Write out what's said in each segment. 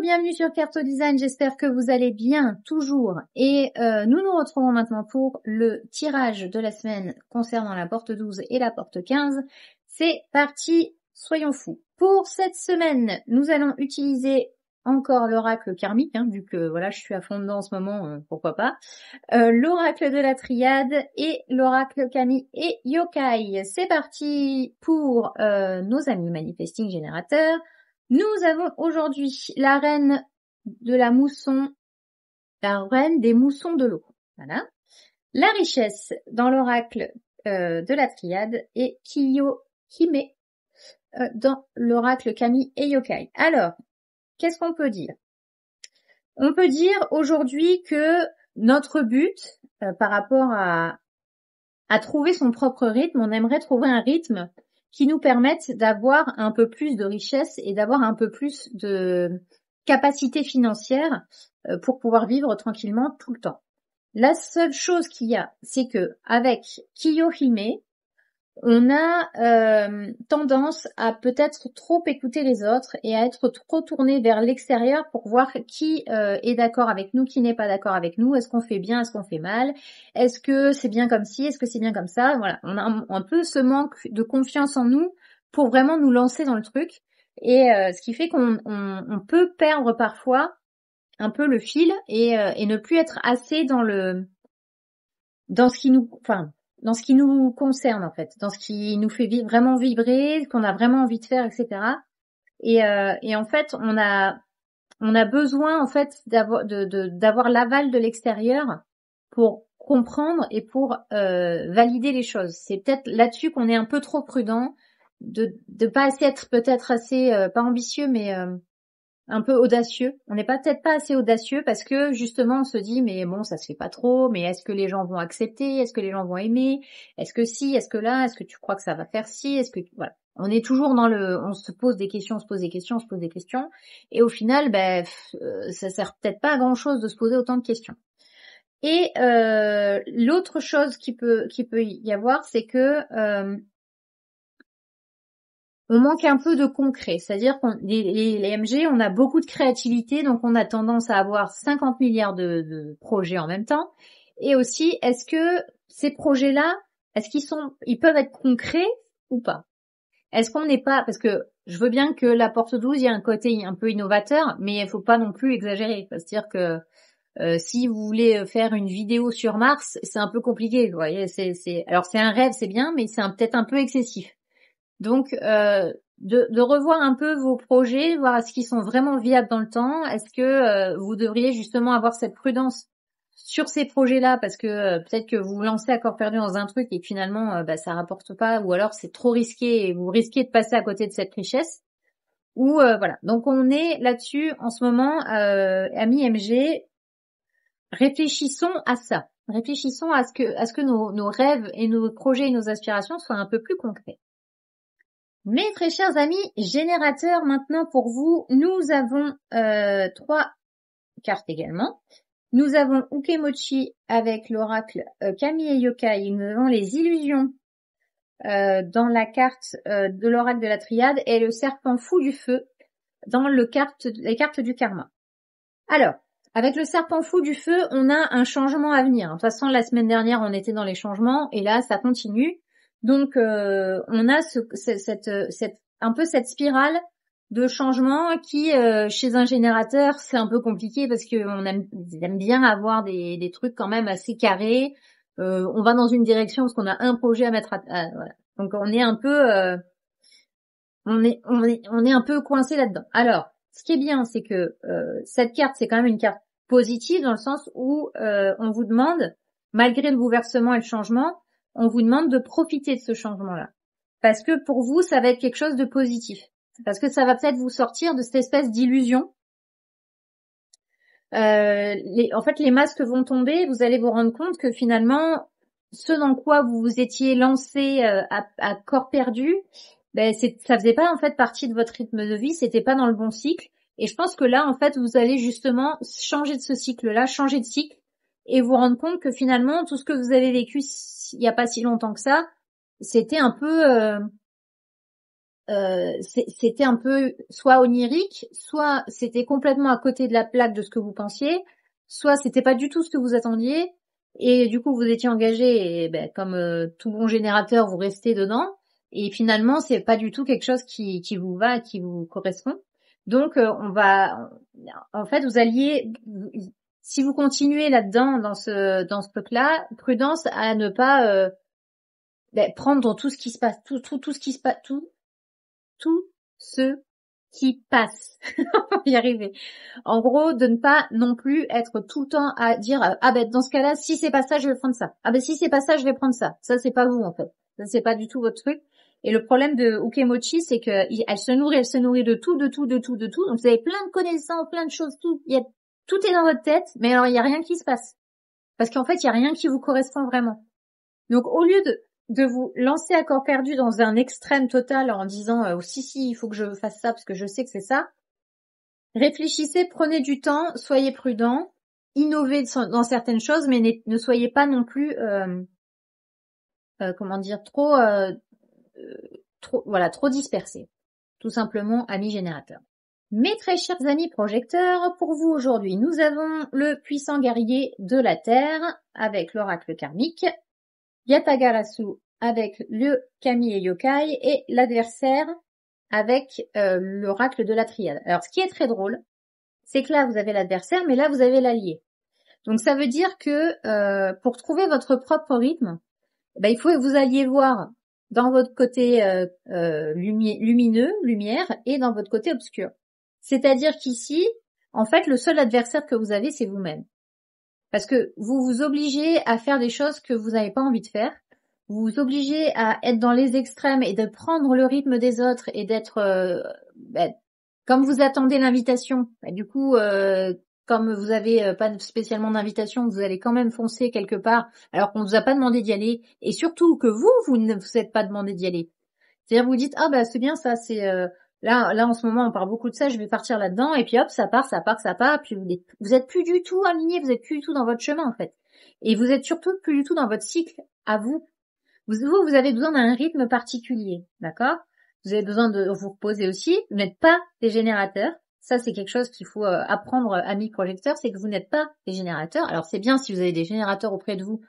bienvenue sur Carto Design, j'espère que vous allez bien, toujours. Et nous nous retrouvons maintenant pour le tirage de la semaine concernant la porte 12 et la porte 15. C'est parti, soyons fous. Pour cette semaine, nous allons utiliser encore l'oracle karmique, vu que voilà, je suis à fond dedans en ce moment, pourquoi pas. L'oracle de la triade et l'oracle kami et yokai. C'est parti pour nos amis manifesting générateurs. Nous avons aujourd'hui la reine de la mousson, la reine des moussons de l'eau. Voilà. La richesse dans l'oracle de la triade et Kiyo-hime dans l'oracle kami et yokai. Alors, qu'est-ce qu'on peut dire? On peut dire aujourd'hui que notre but, par rapport à trouver son propre rythme, on aimerait trouver un rythme qui nous permette d'avoir un peu plus de richesse et d'avoir un peu plus de capacité financière pour pouvoir vivre tranquillement tout le temps. La seule chose qu'il y a, c'est que avec Kiyo-hime, on a tendance à peut-être trop écouter les autres et à être trop tourné vers l'extérieur pour voir qui est d'accord avec nous, qui n'est pas d'accord avec nous, est-ce qu'on fait bien, est-ce qu'on fait mal, est-ce que c'est bien comme ci, est-ce que c'est bien comme ça. Voilà, on a un peu ce manque de confiance en nous pour vraiment nous lancer dans le truc et ce qui fait qu'on peut perdre parfois un peu le fil et ne plus être assez dans ce qui nous concerne en fait, dans ce qui nous fait vraiment vibrer, qu'on a vraiment envie de faire, etc. Et en fait, on a besoin en fait d'avoir l'aval de l'extérieur pour comprendre et pour valider les choses. C'est peut-être là-dessus qu'on est un peu trop prudent, de pas être peut-être assez pas ambitieux, mais un peu audacieux. On n'est peut-être pas assez audacieux parce que justement on se dit mais bon ça se fait pas trop, mais est-ce que les gens vont accepter, est-ce que les gens vont aimer, est-ce que si, est-ce que là, est-ce que tu crois que ça va faire ci, est-ce que voilà. On est toujours on se pose des questions, on se pose des questions, on se pose des questions et au final ça sert peut-être pas à grand-chose de se poser autant de questions. Et l'autre chose qui peut y avoir, c'est que on manque un peu de concret, c'est-à-dire qu'on les MG, on a beaucoup de créativité, donc on a tendance à avoir 50 milliards de projets en même temps. Et aussi, est-ce que ces projets-là, ils peuvent être concrets ou pas? Est-ce qu'on n'est pas, parce que je veux bien que la porte 12, il y a un côté un peu innovateur, mais il faut pas non plus exagérer. C'est-à-dire que si vous voulez faire une vidéo sur Mars, c'est un peu compliqué, vous voyez. Alors c'est un rêve, c'est bien, mais c'est peut-être un peu excessif. Donc, de revoir un peu vos projets, voir est-ce qu'ils sont vraiment viables dans le temps. Est-ce que vous devriez justement avoir cette prudence sur ces projets-là parce que peut-être que vous vous lancez à corps perdu dans un truc et que finalement ça rapporte pas, ou alors c'est trop risqué et vous risquez de passer à côté de cette richesse. Ou voilà. Donc on est là-dessus en ce moment, amis MG. Réfléchissons à ça. Réfléchissons à ce que nos rêves et nos projets et nos aspirations soient un peu plus concrets. Mes très chers amis générateurs, maintenant pour vous, nous avons 3 cartes également. Nous avons Ukemochi avec l'oracle Kami et Yokai. Nous avons les illusions dans la carte de l'oracle de la triade et le serpent fou du feu dans les cartes du karma. Alors, avec le serpent fou du feu, on a un changement à venir. De toute façon, la semaine dernière, on était dans les changements et là, ça continue. Donc, on a un peu cette spirale de changement qui, chez un générateur, c'est un peu compliqué parce qu'on aime bien avoir des trucs quand même assez carrés. On va dans une direction parce qu'on a un projet à mettre voilà. Donc, on est un peu, on est un peu coincé là-dedans. Alors, ce qui est bien, c'est que cette carte, c'est quand même une carte positive dans le sens où on vous demande, malgré le bouleversement et le changement, on vous demande de profiter de ce changement-là. Parce que pour vous, ça va être quelque chose de positif. Parce que ça va peut-être vous sortir de cette espèce d'illusion. En fait, les masques vont tomber, vous allez vous rendre compte que finalement, ce dans quoi vous vous étiez lancé à corps perdu, ça faisait pas en fait partie de votre rythme de vie, c'était pas dans le bon cycle. Et je pense que là, en fait, vous allez justement changer de ce cycle-là, changer de cycle, et vous rendre compte que finalement, tout ce que vous avez vécu il y a pas si longtemps que ça, c'était un peu c'était un peu soit onirique, soit c'était complètement à côté de la plaque de ce que vous pensiez, soit c'était pas du tout ce que vous attendiez, et du coup vous étiez engagé, et ben, comme tout bon générateur, vous restez dedans, et finalement c'est pas du tout quelque chose qui vous va, qui vous correspond. Donc en fait, si vous continuez là-dedans, dans ce truc-là, prudence à ne pas prendre tout ce qui se passe, tout ce qui se passe, tout ce qui passe. On va y arriver. En gros, de ne pas non plus être tout le temps à dire ah ben dans ce cas-là, si c'est pas ça, je vais prendre ça. Ah ben si c'est pas ça, je vais prendre ça. Ça c'est pas vous en fait. Ça c'est pas du tout votre truc. Et le problème de Ukemochi, c'est que elle se nourrit de tout, de tout, de tout, de tout. Donc vous avez plein de connaissances, plein de choses, tout. Tout est dans votre tête, mais alors il y a rien qui se passe. Parce qu'en fait, il y a rien qui vous correspond vraiment. Donc au lieu de vous lancer à corps perdu dans un extrême total en disant si, il faut que je fasse ça parce que je sais que c'est ça, réfléchissez, prenez du temps, soyez prudent, innovez dans certaines choses, mais ne soyez pas non plus trop dispersés. Tout simplement, amis générateurs. Mes très chers amis projecteurs, pour vous aujourd'hui, nous avons le puissant guerrier de la Terre avec l'oracle karmique, Yatagarasu avec le Kami et Yokai, et l'adversaire avec l'oracle de la Triade. Alors ce qui est très drôle, c'est que là vous avez l'adversaire, mais là vous avez l'allié. Donc ça veut dire que pour trouver votre propre rythme, il faut que vous alliez voir dans votre côté lumineux, lumière, et dans votre côté obscur. C'est-à-dire qu'ici, en fait, le seul adversaire que vous avez, c'est vous-même. Parce que vous vous obligez à faire des choses que vous n'avez pas envie de faire. Vous vous obligez à être dans les extrêmes et de prendre le rythme des autres et d'être comme vous attendez l'invitation. Du coup, comme vous avez pas spécialement d'invitation, vous allez quand même foncer quelque part alors qu'on vous a pas demandé d'y aller. Et surtout que vous ne vous êtes pas demandé d'y aller. C'est-à-dire vous dites ah c'est bien ça, c'est là en ce moment on parle beaucoup de ça, je vais partir là-dedans et puis hop ça part, puis vous êtes plus du tout aligné, vous êtes plus du tout dans votre chemin en fait. Et vous êtes surtout plus du tout dans votre cycle à vous. Vous avez besoin d'un rythme particulier, d'accord? Vous avez besoin de vous reposer aussi. Vous n'êtes pas des générateurs. Ça, c'est quelque chose qu'il faut apprendre, amis projecteurs, c'est que vous n'êtes pas des générateurs. Alors, c'est bien si vous avez des générateurs auprès de vous,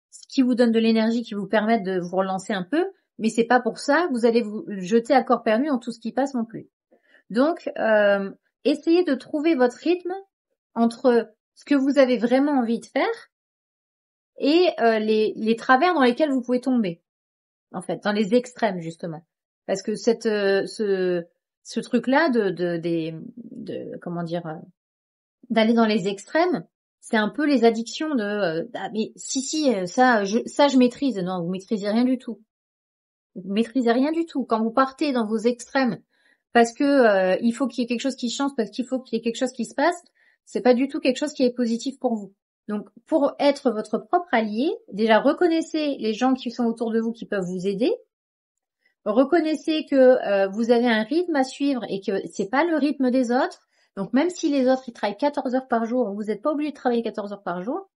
ce qui vous donne de l'énergie, qui vous permettent de vous relancer un peu, mais c'est pas pour ça que vous allez vous jeter à corps perdu dans tout ce qui passe non plus. Donc, essayez de trouver votre rythme entre ce que vous avez vraiment envie de faire et les travers dans lesquels vous pouvez tomber, en fait, dans les extrêmes justement, parce que ce truc-là d'aller dans les extrêmes, c'est un peu les addictions de mais ça je maîtrise. Non, vous maîtrisez rien du tout. Vous maîtrisez rien du tout. Quand vous partez dans vos extrêmes parce que il faut qu'il y ait quelque chose qui change, parce qu'il faut qu'il y ait quelque chose qui se passe, c'est pas du tout quelque chose qui est positif pour vous. Donc, pour être votre propre allié, déjà reconnaissez les gens qui sont autour de vous qui peuvent vous aider. Reconnaissez que vous avez un rythme à suivre et que c'est pas le rythme des autres. Donc, même si les autres ils travaillent 14 heures par jour, vous n'êtes pas obligé de travailler 14 heures par jour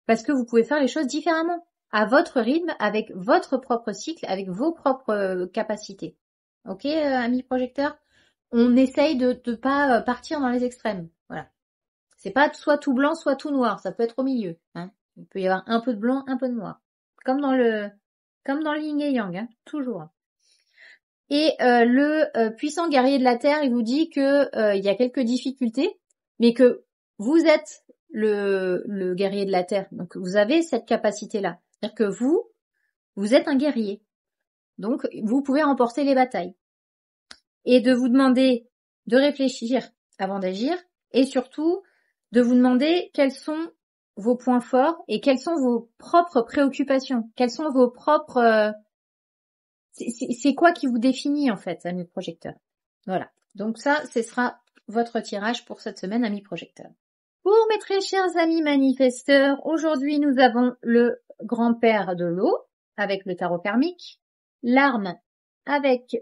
parce que vous pouvez faire les choses différemment, à votre rythme, avec votre propre cycle, avec vos propres capacités. Ok, amis projecteurs, on essaye de pas partir dans les extrêmes. Voilà. C'est pas soit tout blanc, soit tout noir. Ça peut être au milieu. Hein. Il peut y avoir un peu de blanc, un peu de noir. Comme dans le yin et yang, hein, toujours. Et le puissant guerrier de la Terre, il vous dit que il y a quelques difficultés, mais que vous êtes le guerrier de la Terre. Donc vous avez cette capacité-là. C'est-à-dire que vous êtes un guerrier. Donc vous pouvez remporter les batailles. Et de vous demander de réfléchir avant d'agir, et surtout de vous demander quels sont vos points forts et quelles sont vos propres préoccupations, quels sont vos propres... c'est quoi qui vous définit en fait, amis projecteurs. Voilà. Donc ça, ce sera votre tirage pour cette semaine, amis projecteurs. Pour mes très chers amis manifesteurs, aujourd'hui nous avons le grand-père de l'eau avec le tarot karmique, l'arme avec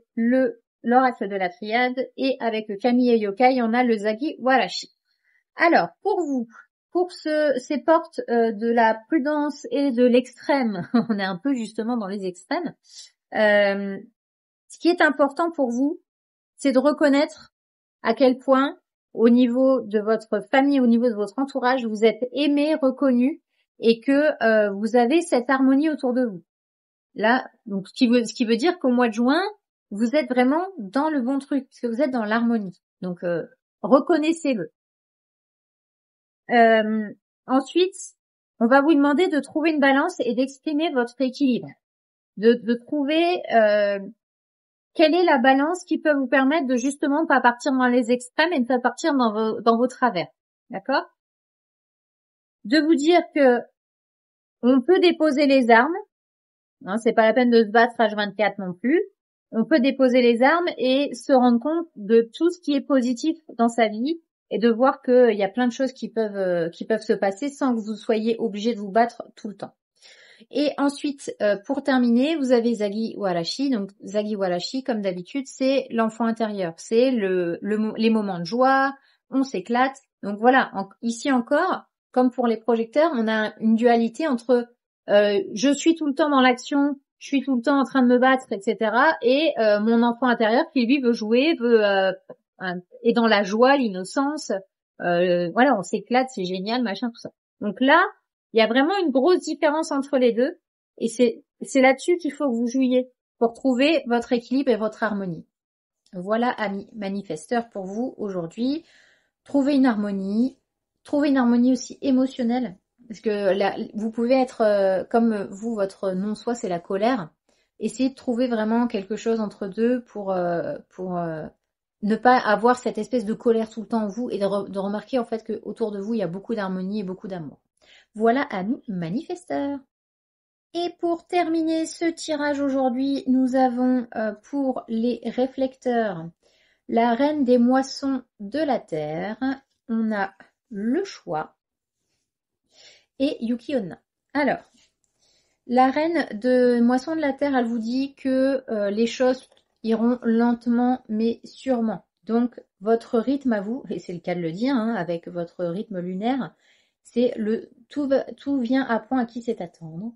l'oracle de la triade et avec le kami et yokai, on a le zagi warashi. Alors, pour vous, pour ces portes de la prudence et de l'extrême, on est un peu justement dans les extrêmes, ce qui est important pour vous, c'est de reconnaître à quel point, au niveau de votre famille, au niveau de votre entourage, vous êtes aimé, reconnu, et que vous avez cette harmonie autour de vous. Là, donc ce qui veut dire qu'au mois de juin, vous êtes vraiment dans le bon truc, parce que vous êtes dans l'harmonie. Donc reconnaissez-le. Ensuite, on va vous demander de trouver une balance et d'exprimer votre équilibre. De trouver quelle est la balance qui peut vous permettre de justement pas partir dans les extrêmes et de pas partir dans vos travers. D'accord? De vous dire que on peut déposer les armes. Hein, c'est pas la peine de se battre H24 non plus. On peut déposer les armes et se rendre compte de tout ce qui est positif dans sa vie et de voir qu'il y a plein de choses qui peuvent se passer sans que vous soyez obligé de vous battre tout le temps. Et ensuite, pour terminer, vous avez Zaghi Walachi. Donc Zaghi Walachi, comme d'habitude, c'est l'enfant intérieur. C'est les moments de joie, on s'éclate. Donc voilà, ici encore, comme pour les projecteurs, on a une dualité entre je suis tout le temps dans l'action, je suis tout le temps en train de me battre, etc. Et mon enfant intérieur qui lui veut jouer, est dans la joie, l'innocence. Voilà, on s'éclate, c'est génial, machin, tout ça. Donc là, il y a vraiment une grosse différence entre les deux. Et c'est là-dessus qu'il faut que vous jouiez pour trouver votre équilibre et votre harmonie. Voilà, amis manifesteurs, pour vous aujourd'hui. Trouvez une harmonie aussi émotionnelle. Parce que là, vous pouvez être, comme vous, votre non-soi, c'est la colère. Essayez de trouver vraiment quelque chose entre deux pour ne pas avoir cette espèce de colère tout le temps en vous et de remarquer en fait que autour de vous, il y a beaucoup d'harmonie et beaucoup d'amour. Voilà, amis manifesteurs. Et pour terminer ce tirage aujourd'hui, nous avons pour les réflecteurs la reine des moissons de la terre. On a le choix et Yuki Onna. Alors, la reine de moissons de la terre, elle vous dit que les choses iront lentement mais sûrement. Donc, votre rythme à vous, et c'est le cas de le dire, hein, avec votre rythme lunaire, c'est tout vient à point à qui sait attendre.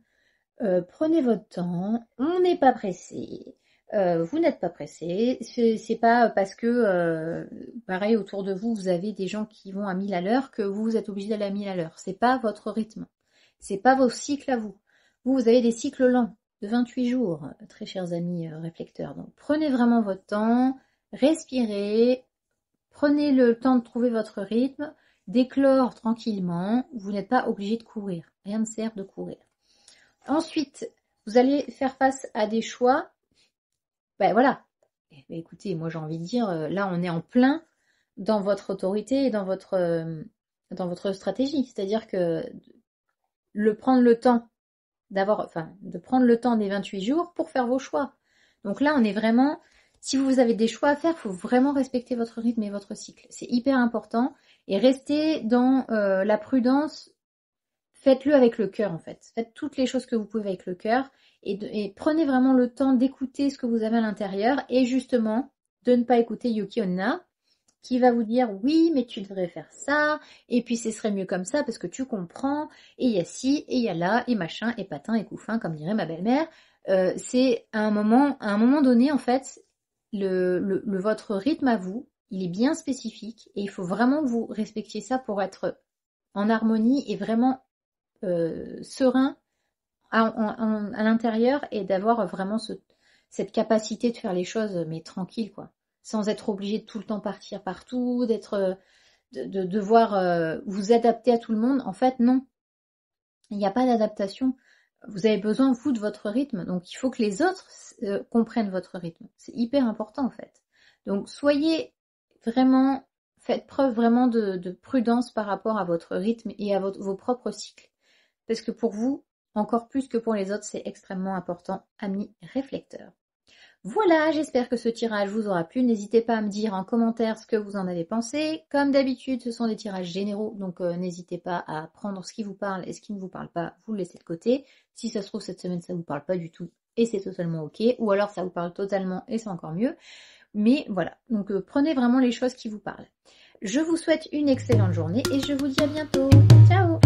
Prenez votre temps, on n'est pas pressé. Vous n'êtes pas pressé, c'est pas parce que pareil autour de vous, vous avez des gens qui vont à 1000 à l'heure que vous êtes obligé d'aller à 1000 à l'heure. C'est pas votre rythme, c'est pas vos cycles à vous. Vous avez des cycles lents de 28 jours, très chers amis réflecteurs. Donc prenez vraiment votre temps, respirez, prenez le temps de trouver votre rythme, d'éclore tranquillement. Vous n'êtes pas obligé de courir, rien ne sert de courir. Ensuite, vous allez faire face à des choix. Ben voilà. Écoutez, moi j'ai envie de dire, là on est en plein dans votre autorité et dans votre stratégie. C'est-à-dire que prendre le temps de prendre le temps des 28 jours pour faire vos choix. Donc là on est vraiment, si vous avez des choix à faire, il faut vraiment respecter votre rythme et votre cycle. C'est hyper important. Et restez dans la prudence. Faites-le avec le cœur en fait. Faites toutes les choses que vous pouvez avec le cœur et prenez vraiment le temps d'écouter ce que vous avez à l'intérieur et justement de ne pas écouter Yuki Onna qui va vous dire oui mais tu devrais faire ça et puis ce serait mieux comme ça parce que tu comprends et il y a ci et il y a là et machin et patin et couffin comme dirait ma belle-mère. C'est à un moment donné en fait votre rythme à vous il est bien spécifique et il faut vraiment que vous respectiez ça pour être en harmonie et vraiment serein à l'intérieur et d'avoir vraiment cette capacité de faire les choses mais tranquille quoi, sans être obligé de tout le temps partir partout, d'être de devoir vous adapter à tout le monde. En fait non, il n'y a pas d'adaptation. Vous avez besoin vous de votre rythme, donc il faut que les autres comprennent votre rythme. C'est hyper important en fait. Donc soyez vraiment, faites preuve vraiment de prudence par rapport à votre rythme et à vos propres cycles. Parce que pour vous, encore plus que pour les autres, c'est extrêmement important, amis réflecteurs. Voilà, j'espère que ce tirage vous aura plu. N'hésitez pas à me dire en commentaire ce que vous en avez pensé. Comme d'habitude, ce sont des tirages généraux, donc n'hésitez pas à prendre ce qui vous parle et ce qui ne vous parle pas, vous le laissez de côté. Si ça se trouve, cette semaine, ça vous parle pas du tout et c'est totalement ok. Ou alors, ça vous parle totalement et c'est encore mieux. Mais voilà, donc prenez vraiment les choses qui vous parlent. Je vous souhaite une excellente journée et je vous dis à bientôt. Ciao!